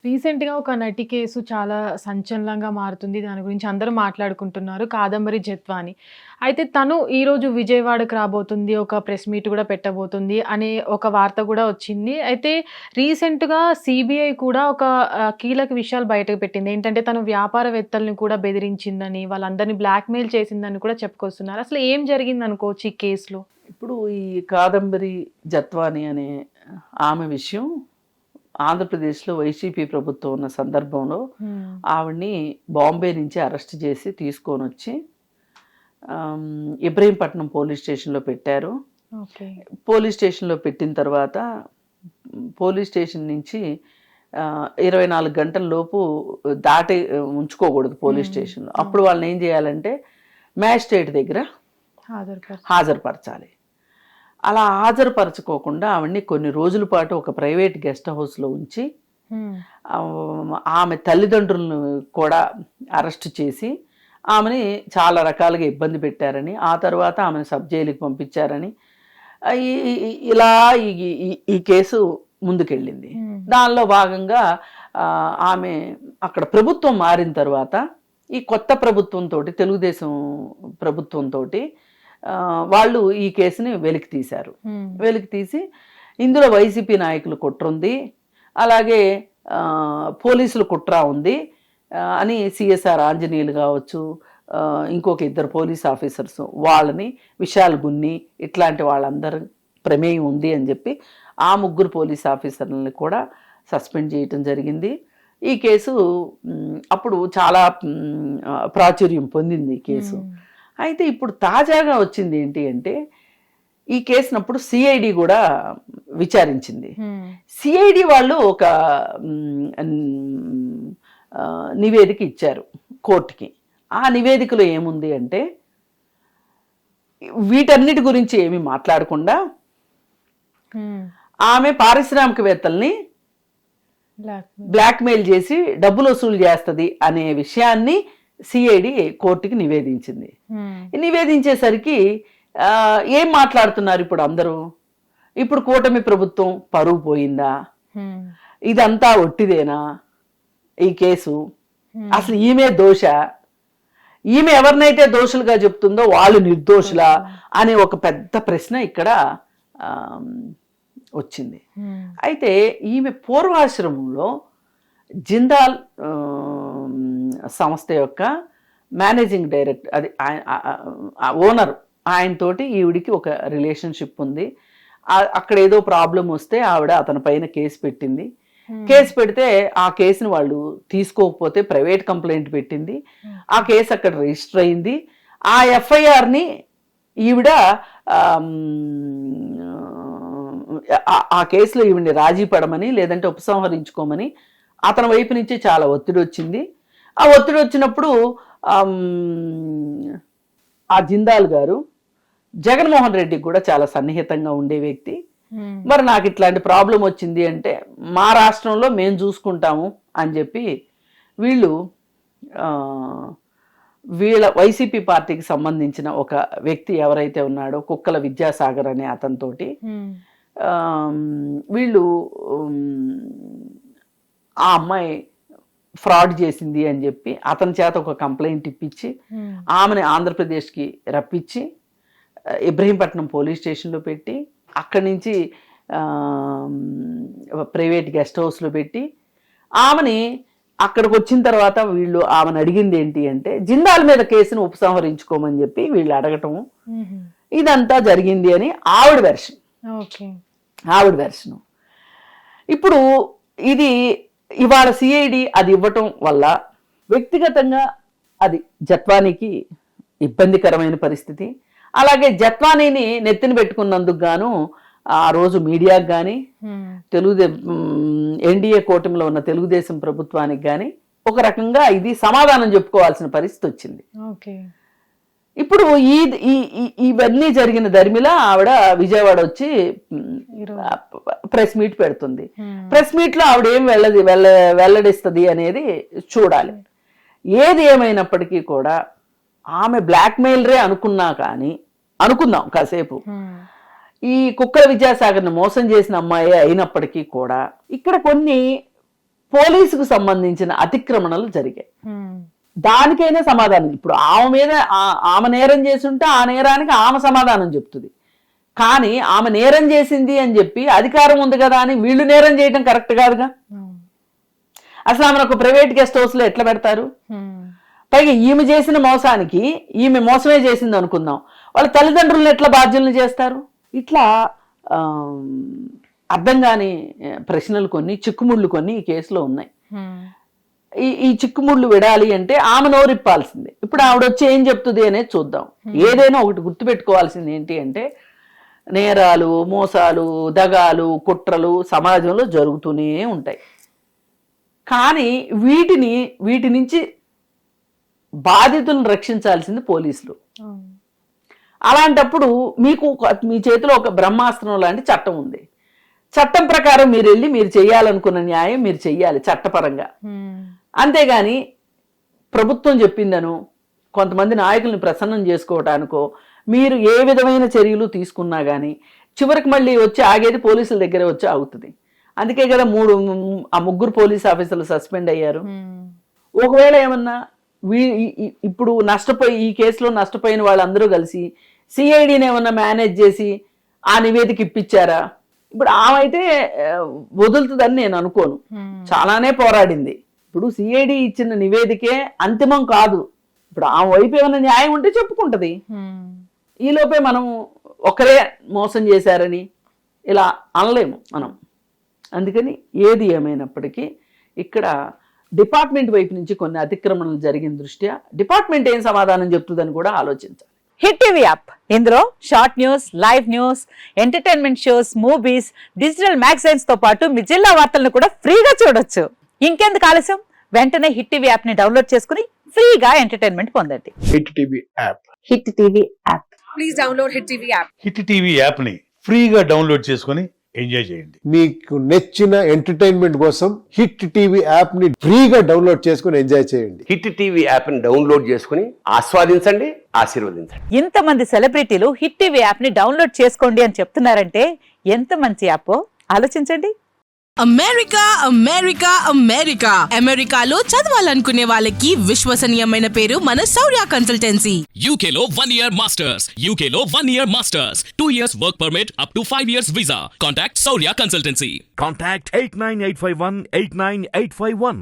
రీసెంట్‌గా ఒక నటి కేసు చాలా సంచలనంగా మారుతుంది. దాని గురించి అందరూ మాట్లాడుకుంటున్నారు. కాదంబరి జత్వాని. అయితే తను ఈరోజు విజయవాడకి రాబోతుంది. ఒక ప్రెస్ మీట్ కూడా పెట్టబోతుంది అనే ఒక వార్త కూడా వచ్చింది. అయితే రీసెంట్‌గా సీబీఐ కూడా ఒక కీలక విషయాలు బయటకు పెట్టింది. ఏంటంటే తను వ్యాపారవేత్తల్ని కూడా బెదిరించిందని, వాళ్ళందరిని బ్లాక్‌మెయిల్ చేసిందని కూడా చెప్పుకొస్తున్నారు. అసలు ఏం జరిగిందనుకోవచ్చు ఈ కేస్‌లో? ఇప్పుడు ఈ కాదంబరి జత్వాని అనే ఆమె విషయం ఆంధ్రప్రదేశ్లో వైసీపీ ప్రభుత్వం ఉన్న సందర్భంలో ఆవిడ్ని బాంబే నుంచి అరెస్ట్ చేసి తీసుకొని వచ్చి ఇబ్రహీంపట్నం పోలీస్ స్టేషన్లో పెట్టారు. పోలీస్ స్టేషన్లో పెట్టిన తర్వాత పోలీస్ స్టేషన్ నుంచి 24 గంటల లోపు దాటి ఉంచుకోకూడదు పోలీస్ స్టేషన్లో. అప్పుడు వాళ్ళని ఏం చేయాలంటే మ్యాజిస్ట్రేట్ దగ్గర హాజరుపరచాలి. అలా హాజరుపరచుకోకుండా ఆవిడ్ని కొన్ని రోజుల పాటు ఒక ప్రైవేట్ గెస్ట్ హౌస్లో ఉంచి ఆమె తల్లిదండ్రులను కూడా అరెస్ట్ చేసి ఆమెని చాలా రకాలుగా ఇబ్బంది పెట్టారని, ఆ తర్వాత ఆమెను సబ్ జైలుకి పంపించారని ఇలా ఈ కేసు ముందుకెళ్ళింది. దానిలో భాగంగా ఆమె అక్కడ ప్రభుత్వం మారిన తర్వాత ఈ కొత్త ప్రభుత్వంతో, తెలుగుదేశం ప్రభుత్వంతో వాళ్ళు ఈ కేసుని వెలికి తీశారు. వెలికి తీసి ఇందులో వైసీపీ నాయకులు కుట్ర ఉంది, అలాగే పోలీసులు కుట్ర ఉంది అని సిఎస్ఆర్ ఆంజనేయులు కావచ్చు, ఇంకొక 2 పోలీస్ ఆఫీసర్స్ వాళ్ళని విశాల్ గున్ని ఇట్లాంటి వాళ్ళందరూ ప్రమేయం ఉంది అని చెప్పి ఆ 3 పోలీస్ ఆఫీసర్లని కూడా సస్పెండ్ చేయటం జరిగింది. ఈ కేసు అప్పుడు చాలా ప్రాచుర్యం పొందింది ఈ కేసు. అయితే ఇప్పుడు తాజాగా వచ్చింది ఏంటి అంటే ఈ కేసునప్పుడు సిఐడి కూడా విచారించింది. సిఐడి వాళ్ళు ఒక నివేదిక ఇచ్చారు కోర్టుకి. ఆ నివేదికలో ఏముంది అంటే వీటన్నిటి గురించి ఏమీ మాట్లాడకుండా ఆమె పారిశ్రామికవేత్తల్ని బ్లాక్మెయిల్ చేసి డబ్బులు వసూలు చేస్తుంది అనే విషయాన్ని సిఐడి కోర్టుకి నివేదించింది. నివేదించేసరికి ఏం మాట్లాడుతున్నారు ఇప్పుడు అందరూ? ఇప్పుడు కూటమి ప్రభుత్వం పరువు పోయిందా, ఇదంతా ఒట్టిదేనా ఈ కేసు, అసలు ఈమె దోష, ఈమె ఎవరినైతే దోషులుగా చెప్తుందో వాళ్ళు నిర్దోషులా అనే ఒక పెద్ద ప్రశ్న ఇక్కడ వచ్చింది. అయితే ఈమె పూర్వాశ్రమంలో జిందాల్ సంస్థ యొక్క మేనేజింగ్ డైరెక్టర్, అది ఓనర్, ఆయనతోటి ఈవిడికి ఒక రిలేషన్షిప్ ఉంది. అక్కడ ఏదో ప్రాబ్లం వస్తే ఆవిడ అతని పైన కేసు పెట్టింది. కేసు పెడితే ఆ కేసుని వాళ్ళు తీసుకోకపోతే ప్రైవేట్ కంప్లైంట్ పెట్టింది. ఆ కేసు అక్కడ రిజిస్టర్ అయింది. ఆ ఎఫ్ఐఆర్ని ఈవిడ ఆ కేసులో ఈవిడ్ని రాజీ పడమని లేదంటే ఉపసంహరించుకోమని అతని వైపు నుంచి చాలా ఒత్తిడి వచ్చింది. ఆ ఒత్తిడి వచ్చినప్పుడు ఆ జిందాల్ గారు జగన్మోహన్ రెడ్డికి కూడా చాలా సన్నిహితంగా ఉండే వ్యక్తి. మరి నాకు ఇట్లాంటి ప్రాబ్లం వచ్చింది అంటే మా రాష్ట్రంలో మేము చూసుకుంటాము అని చెప్పి వీళ్ళ వైసీపీ పార్టీకి సంబంధించిన ఒక వ్యక్తి ఎవరైతే ఉన్నాడో కుక్కల విద్యాసాగర్ అనే అతనితోటి వీళ్ళు ఆ అమ్మాయి ఫ్రాడ్ చేసింది అని చెప్పి అతని చేత ఒక కంప్లైంట్ ఇప్పించి ఆమెను ఆంధ్రప్రదేశ్కి రప్పించి ఇబ్రహీంపట్నం పోలీస్ స్టేషన్లో పెట్టి అక్కడి నుంచి ప్రైవేట్ గెస్ట్ హౌస్లో పెట్టి ఆమెని అక్కడికి వచ్చిన తర్వాత వీళ్ళు ఆమెను అడిగింది ఏంటి అంటే జిందాల్ మీద కేసును ఉపసంహరించుకోమని చెప్పి వీళ్ళు అడగటం, ఇదంతా జరిగింది అని ఆవిడ వెర్షన్. ఇప్పుడు ఇది ఇవాళ సిఐడి అది ఇవ్వటం వల్ల వ్యక్తిగతంగా అది జత్వానికి ఇబ్బందికరమైన పరిస్థితి. అలాగే జత్వానీని నెత్తిన పెట్టుకున్నందుకు గాను ఆ రోజు మీడియాకి కానీ ఎన్డీఏ కూటమిలో ఉన్న తెలుగుదేశం ప్రభుత్వానికి కానీ ఒక రకంగా ఇది సమాధానం చెప్పుకోవాల్సిన పరిస్థితి వచ్చింది. ఇప్పుడు ఇవన్నీ జరిగిన దరిమిలా ఆవిడ విజయవాడ వచ్చి ప్రెస్ మీట్ పెడుతుంది. ప్రెస్ మీట్ లో ఆవిడ ఏం వెల్లడిస్తుంది అనేది చూడాలి. ఏది ఏమైనప్పటికీ కూడా ఆమె బ్లాక్మెయిలరే అనుకుందాం కాసేపు, ఈ కుక్కల విద్యాసాగర్ని మోసం చేసిన అమ్మాయి అయినప్పటికీ కూడా ఇక్కడ కొన్ని పోలీసుకు సంబంధించిన అతిక్రమణలు జరిగాయి. ఉమ్, దానికైనా సమాధానం. ఇప్పుడు ఆమె మీద ఆమె నేరం చేసి ఉంటే ఆ నేరానికి ఆమె సమాధానం చెప్తుంది. కానీ ఆమె నేరం చేసింది అని చెప్పి అధికారం ఉంది కదా అని వీళ్ళు నేరం చేయడం కరెక్ట్ కాదుగా. ఉమ్, అసలు ఆమెను ఒక ప్రైవేట్ గెస్ట్ హౌస్ లో ఎట్లా పెడతారు? ఉమ్, పైగా ఈమె చేసిన మోసానికి ఈమె మోసమే చేసింది అనుకుందాం, వాళ్ళ తల్లిదండ్రులను ఎట్లా బాధ్యులను చేస్తారు? ఇట్లా అర్థం కాని ప్రశ్నలు కొన్ని, చిక్కుముళ్ళు కొన్ని ఈ కేసులో ఉన్నాయి. ఉమ్, ఈ చిక్కుముళ్ళు విడాలి అంటే ఆమె నోరిప్పాల్సిందే. ఇప్పుడు ఆవిడ వచ్చి ఏం చెప్తుంది అనేది చూద్దాం. ఏదైనా ఒకటి గుర్తుపెట్టుకోవాల్సింది ఏంటి అంటే, నేరాలు, మోసాలు, దగాలు, కుట్రలు సమాజంలో జరుగుతూనే ఉంటాయి. కానీ వీటి నుంచి బాధితులను రక్షించాల్సింది పోలీసులు. ఉమ్, అలాంటప్పుడు మీ చేతిలో ఒక బ్రహ్మాస్త్రం లాంటి చట్టం ఉంది. చట్టం ప్రకారం మీరు వెళ్ళి మీరు చేయాలనుకున్న న్యాయం మీరు చెయ్యాలి చట్టపరంగా. ఉమ్, అంతేగాని ప్రభుత్వం చెప్పిందను కొంతమంది నాయకుల్ని ప్రసన్నం చేసుకోవటానికో మీరు ఏ విధమైన చర్యలు తీసుకున్నా కానీ చివరికి మళ్ళీ వచ్చి ఆగేది పోలీసుల దగ్గరే వచ్చి ఆగుతుంది. అందుకే కదా ముగ్గురు పోలీస్ ఆఫీసర్లు సస్పెండ్ అయ్యారు. ఉమ్, ఒకవేళ ఏమన్నా ఇప్పుడు ఈ కేసులో నష్టపోయిన వాళ్ళందరూ కలిసి సిఐడిని ఏమన్నా మేనేజ్ చేసి ఆ నివేదిక ఇప్పించారా? ఇప్పుడు ఆమె అయితే వదులుతుందని నేను అనుకోను. చాలానే పోరాడింది. ఇప్పుడు సిఐడి ఇచ్చిన నివేదికే అంతిమం కాదు. ఇప్పుడు ఆమె వైపు ఏమైనా న్యాయం ఉంటే చెప్పుకుంటది. ఈలోపే మనం ఒకరే మోసం చేశారని ఇలా అనలేము మనం. అందుకని ఏది ఏమైనప్పటికీ ఇక్కడ డిపార్ట్మెంట్ వైపు నుంచి కొన్ని అతిక్రమణలు జరిగిన దృష్ట్యా డిపార్ట్మెంట్ ఏం సమాధానం చెప్తుందని కూడా ఆలోచించాలి. హిట్ టీవీ యాప్, ఇందులో short news, live news, entertainment shows, movies, digital magazines తో పాటు మీ జిల్లా వార్తలను కూడా ఫ్రీగా చూడొచ్చు. ఇంకెందుకు ఆలస్యం, వెంటనే హిట్ టీవీ యాప్ ని డౌన్లోడ్ చేసుకుని ఫ్రీగా ఎంటర్టైన్మెంట్ పొందండి. Hit TV app. Hit TV app. Please download hit TV app. Hit TV app ని ఫ్రీగా డౌన్లోడ్ చేసుకొని ఎంజాయ్ చేయండి. మీకు నచ్చిన ఎంటర్టైన్మెంట్ కోసం హిట్ టీవీ యాప్ ని ఫ్రీగా డౌన్లోడ్ చేసుకుని ఎంజాయ్ చేయండి. హిట్ టీవీ యాప్ ని డౌన్లోడ్ చేసుకుని ఆస్వాదించండి, ఆశీర్వదించండి. ఇంతమంది సెలబ్రిటీలు హిట్ టీవీ యాప్ ని డౌన్లోడ్ చేసుకోండి అని చెప్తున్నారంటే ఎంత మంచి యాప్ ఆలోచించండి. అమెరికా అమెరికా అమెరికా అమెరికాలో చదవాలనుకునే వాళ్ళకి విశ్వసనీయమైన పేరు మన శౌర్య కన్సల్టెన్సీ. UK లో 1 year masters. UK లో 1 year masters. 2 years work permit up to 5 years visa. Contact Saurya Consultancy. Contact 89851 89851.